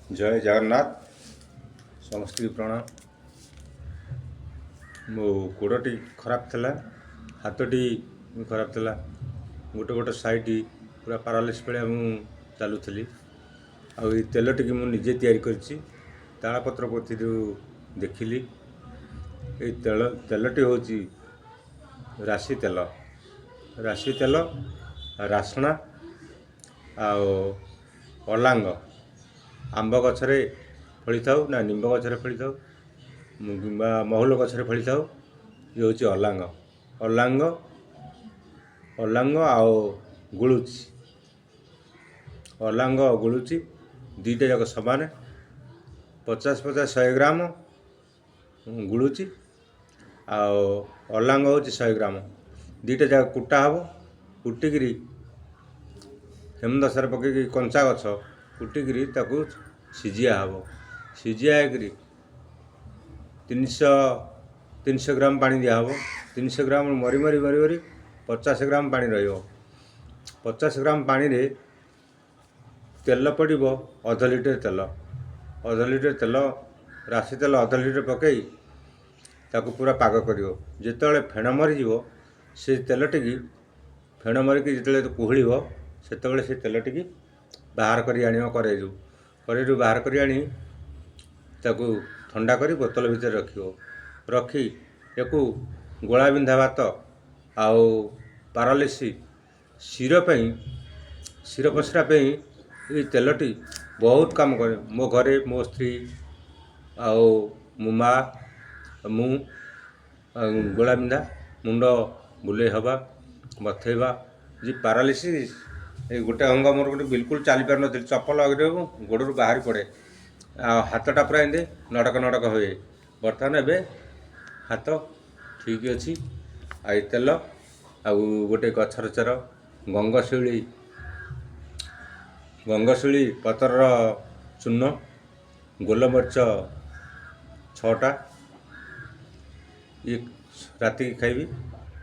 जय जगन्नाथ समस्त की प्रणाम। मो गोड़टी खराब थिला, हाथटी खराब थिला, गोटे गोटे साइड पूरा पारालिस भाया चलुली। आ तेल टी मुझे तैयारी करछि तालपत्र पोथी देखिली। ये तेलटी हूँ राशि तेल, राशि तेल, रासना आलांग आंब गछरे फली था ना निंब गछरे फली था कि महुल गछरे फली था। ये हूँ अलांग अलांग अलांग गुलुची अलांग गुलुची दीटा जाक समान 50-50 100 ग्राम गुलुची अलांग हूँ 100 ग्राम दीटा जाक कुटा हम कुटिकी हेमदस्तार पकई कंचा गछ कुटिकी ताकू सीझिया हम सीझिया 300 ग्राम पानी दिहब 300 ग्राम मरी मरी मरी मरी 50 ग्राम पानी रही 50 ग्राम पानी रे तेल पड़ो अध लिटर तेल राशि तेल अध लिटर पकई ताकू पूरा पाग कर जिते फेण मरीज से तेल टी फेण मरिकी जिते कुहल से तेल टी बाहर कर कड़े बाहर कर ताकू ठंडा कर बोतल भितर रखी याकू गोला बिंधा भात आउ पारालिस शिर पसरा ये तेलटी बहुत काम करे। मो घरे मो स्त्री आउ मो माँ मु गोला बिंधा मुंड बुले हवा बथेबा जी पारालिस ये गोटे अंग मोर गोटे बिल्कुल चली पार नी चपल अगर गोड़ बाहरी पड़े हाथटा पूरा एमती नड़क नड़क हुए। बर्तमान एवं हाथ ठीक अच्छी आई तेल आउ गोटे गछर चेर गंगशिली पतर चूर्ण गोलमरीच 6टा ये राति खाइबी।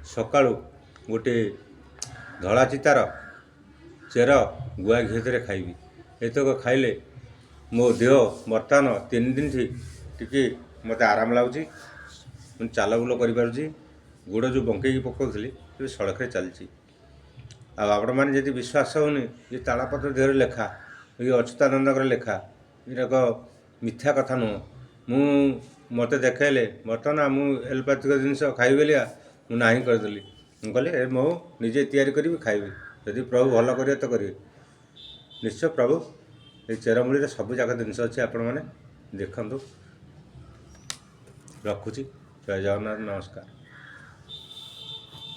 सकाळु गोटे धला चितार चेर गुआ घी खाइबी। एतक खाइले मो देह बर्तमान 3 दिन टी मत आराम लगुच चाल बुल कर गोड़ जो बंकई पकाउली सड़क चलती। आपण मैंने जब विश्वास होनी ये तालपत्र देहर लेखा ये अच्युतानंद लेखा ये मिथ्या कथा नुह मु मत देखले बर्तमान मुझे एलोपैथिक जिनस खाइबेली मुझा करदेली कहली मो निजे तैयारी करी खाइबी यदि प्रभु भल करेंगे तो करेंगे निश्चय प्रभु। ये चेरमूली सब जाक जिनस अच्छे आपण मैंने देखु। रखुची। जय जगन्नाथ नमस्कार।